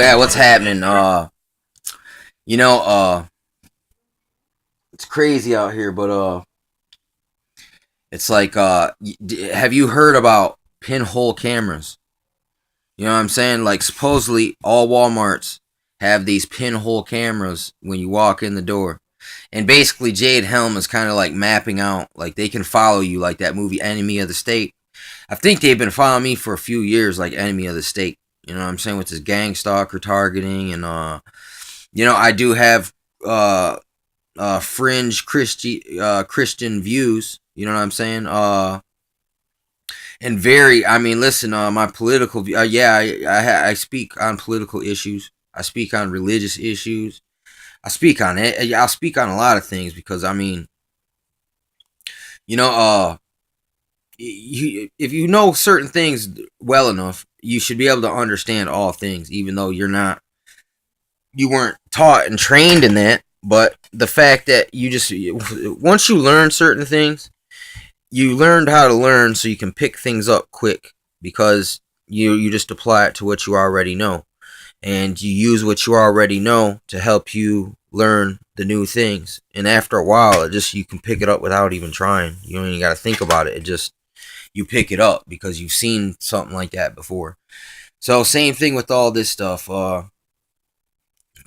Yeah, what's happening? You know, it's crazy out here, but it's like have you heard about pinhole cameras? You know what I'm saying? Like supposedly all Walmarts have these pinhole cameras when you walk in the door. And basically Jade Helm is kind of like mapping out like they can follow you like that movie Enemy of the State. I think they've been following me for a few years like Enemy of the State. You know what I'm saying? With this gang stalker targeting and I do have uh fringe Christian views. You know what I'm saying? And very, I mean, listen, my political view. Yeah, I speak on political issues. I speak on religious issues. I speak on it. I'll speak on a lot of things because I mean, you know, if you know certain things well enough, you should be able to understand all things, even though you weren't taught and trained in that. But the fact that you just once you learn certain things, you learned how to learn so you can pick things up quick because you just apply it to what you already know, and you use what you already know to help you learn the new things. And after a while, it just you can pick it up without even trying. You don't even got to think about it. It just you pick it up because you've seen something like that before. So same thing with all this stuff.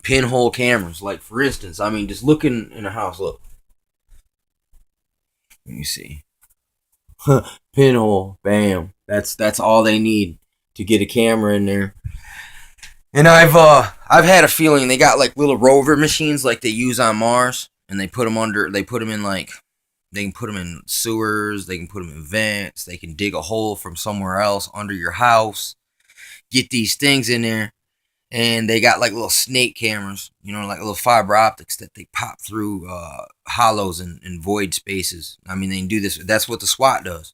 Pinhole cameras, like for instance, I mean, just looking in a house. Look, let me see. Pinhole, bam. That's all they need to get a camera in there. And I've had a feeling they got like little rover machines like they use on Mars, and they put them in like they can put them in sewers, they can put them in vents, they can dig a hole from somewhere else under your house, get these things in there, and they got like little snake cameras, like little fiber optics that they pop through hollows and void spaces. I mean, they can do this. That's what the SWAT does.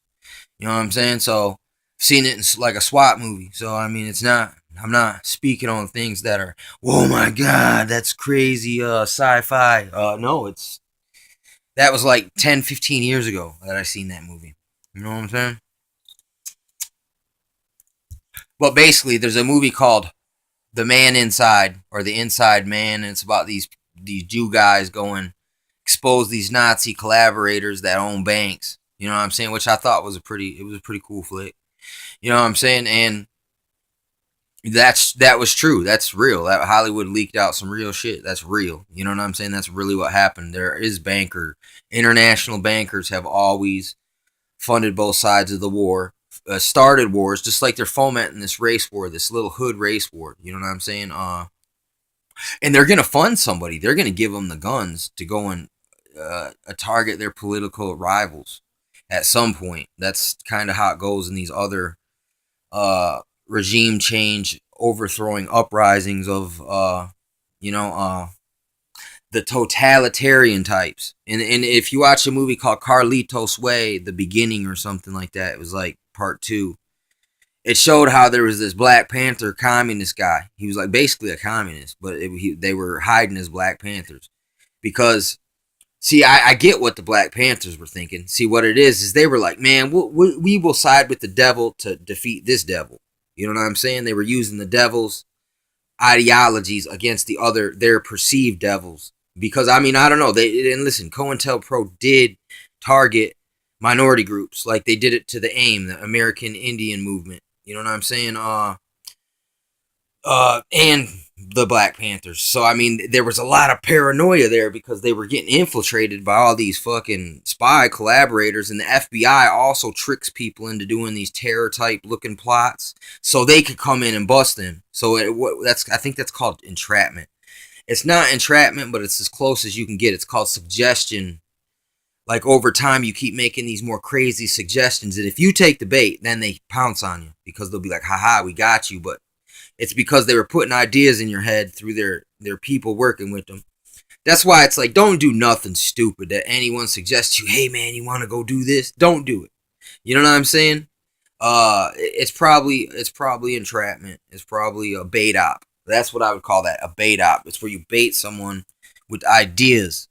You know what I'm saying? So, I've seen it in like a SWAT movie. So, I mean, it's not. I'm not speaking on things that are, oh my god, that's crazy sci-fi. No, that was like 10, 15 years ago that I seen that movie. You know what I'm saying? But basically, there's a movie called The Man Inside or The Inside Man, and it's about these Jew guys going expose these Nazi collaborators that own banks. You know what I'm saying? Which I thought was a pretty cool flick. You know what I'm saying? And that was true. That's real. That Hollywood leaked out some real shit. That's real. You know what I'm saying? That's really what happened. There is international bankers have always funded both sides of the war, started wars, just like they're fomenting this race war, this little hood race war. You know what I'm saying? And they're gonna fund somebody. They're gonna give them the guns to go and target their political rivals at some point. That's kind of how it goes in these other regime change, overthrowing uprisings of the totalitarian types. And if you watch a movie called Carlitos Way, The Beginning or something like that, it was like part two. It showed how there was this Black Panther communist guy. He was like basically a communist, but they were hiding as Black Panthers because see, I get what the Black Panthers were thinking. See, what it is they were like, man, we will side with the devil to defeat this devil. You know what I'm saying? They were using the devil's ideologies against their perceived devils. Because, I mean, I don't know. And listen, COINTELPRO did target minority groups. Like they did it to the AIM, the American Indian Movement. You know what I'm saying? And the Black Panthers. So I mean, there was a lot of paranoia there because they were getting infiltrated by all these fucking spy collaborators, and the FBI also tricks people into doing these terror type looking plots so they could come in and bust them. So I think that's called entrapment. It's not entrapment, but it's as close as you can get. It's called suggestion. Like over time, you keep making these more crazy suggestions, and if you take the bait, then they pounce on you because they'll be like, "Haha, we got you," but it's because they were putting ideas in your head through their people working with them. That's why it's like, don't do nothing stupid that anyone suggests you. Hey man, you want to go do this? Don't do it. You know what I'm saying? It's probably entrapment. It's probably a bait op. That's what I would call that, a bait op. It's where you bait someone with ideas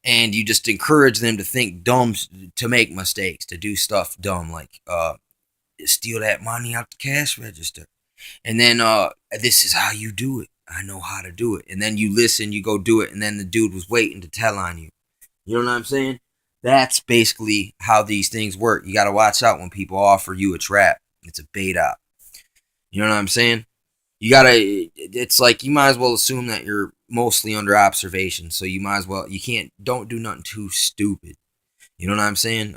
and you just encourage them to think dumb, to make mistakes, to do stuff dumb like steal that money out the cash register. And then this is how you do it. I know how to do it. And then you listen, you go do it, and then the dude was waiting to tell on you. You know what I'm saying? That's basically how these things work. You got to watch out when people offer you a trap. It's a bait up. You know what I'm saying? You gotta. It's like you might as well assume that you're mostly under observation. So you might as well. You can't. Don't do nothing too stupid. You know what I'm saying?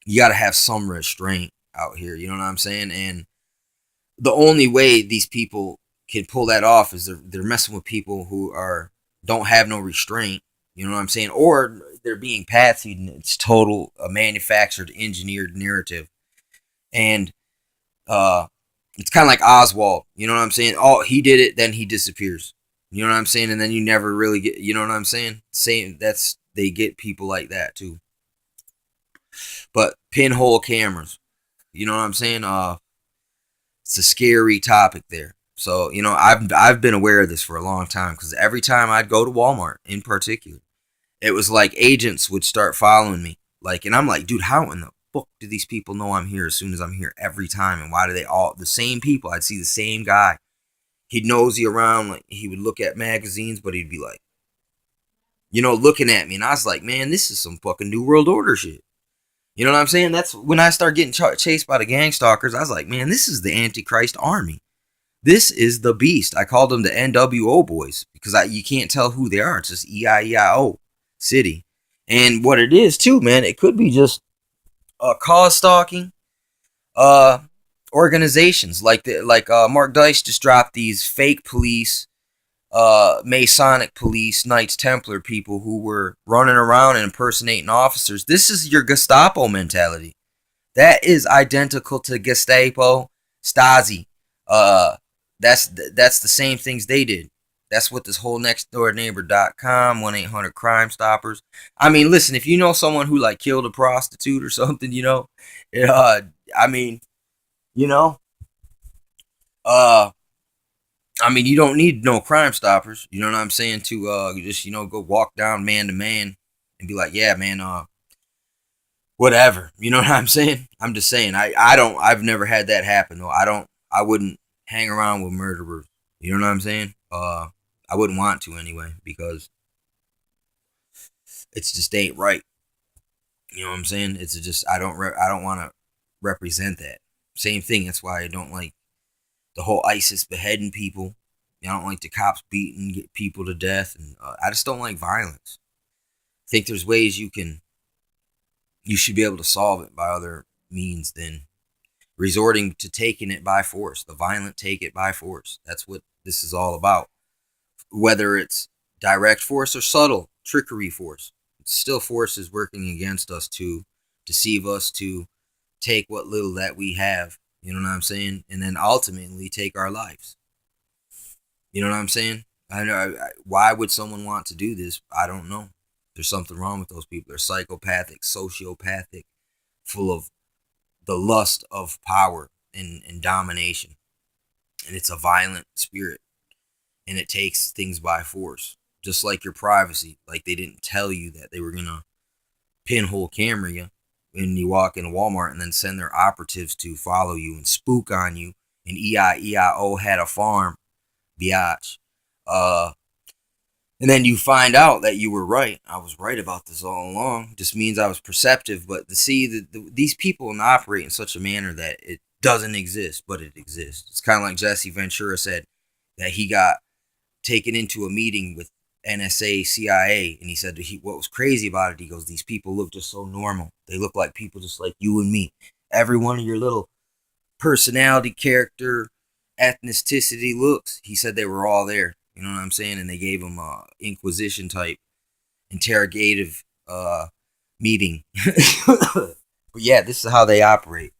You gotta have some restraint out here. You know what I'm saying? And the only way these people can pull that off is they're messing with people who are don't have no restraint. You know what I'm saying? Or they're being patsied and it's total a manufactured, engineered narrative. And it's kind of like Oswald. You know what I'm saying? Oh, he did it, then he disappears. You know what I'm saying? And then you never really get. You know what I'm saying? Same. That's they get people like that too. But pinhole cameras. You know what I'm saying? It's a scary topic there. So I've been aware of this for a long time because every time I'd go to Walmart in particular, it was like agents would start following me. Like, and I'm like, dude, how in the fuck do these people know I'm here as soon as I'm here every time? And why do they all the same people? I'd see the same guy. He'd nosy around, like he would look at magazines, but he'd be like, looking at me, and I was like, man, this is some fucking New World Order shit. You know what I'm saying? That's when I started getting chased by the gang stalkers. I was like, man, this is the Antichrist army. This is the beast. I called them the NWO boys because you can't tell who they are. It's just EIEIO city. And what it is too, man, it could be just cause stalking organizations like Mark Dice just dropped these fake police, Masonic police, Knights Templar people who were running around and impersonating officers. This is your Gestapo mentality. That is identical to Gestapo, Stasi. That's the same things they did. That's what this whole nextdoorneighbor.com, 1-800-Crime Stoppers. I mean, listen, if you know someone who like killed a prostitute or something, I mean, you know, uh, I mean, you don't need no Crime Stoppers. You know what I'm saying? To just go walk down man to man and be like, yeah, man, whatever. You know what I'm saying? I'm just saying. I've never had that happen though. I wouldn't hang around with murderers. You know what I'm saying? I wouldn't want to anyway because it's just ain't right. You know what I'm saying? It's just I don't want to represent that. Same thing. That's why I don't like the whole ISIS beheading people. I don't like the cops beating get people to death, and I just don't like violence. I think there's ways you should be able to solve it by other means than resorting to taking it by force. The violent take it by force. That's what this is all about. Whether it's direct force or subtle trickery force, it's still forces working against us to deceive us, to take what little that we have. You know what I'm saying? And then ultimately take our lives. You know what I'm saying? I know. Why would someone want to do this? I don't know. There's something wrong with those people. They're psychopathic, sociopathic, full of the lust of power and domination. And it's a violent spirit. And it takes things by force. Just like your privacy. Like they didn't tell you that they were going to pinhole camera you when you walk into Walmart and then send their operatives to follow you and spook on you. And EIEIO had a farm, biatch. And then you find out that you were right. I was right about this all along. Just means I was perceptive. But to see that these people operate in such a manner that it doesn't exist, but it exists. It's kind of like Jesse Ventura said that he got taken into a meeting with NSA, CIA, and he said what was crazy about it, he goes, these people look just so normal. They look like people just like you and me. Every one of your little personality, character, ethnicity looks, he said they were all there. You know what I'm saying? And they gave him a Inquisition type interrogative meeting. But yeah, this is how they operate.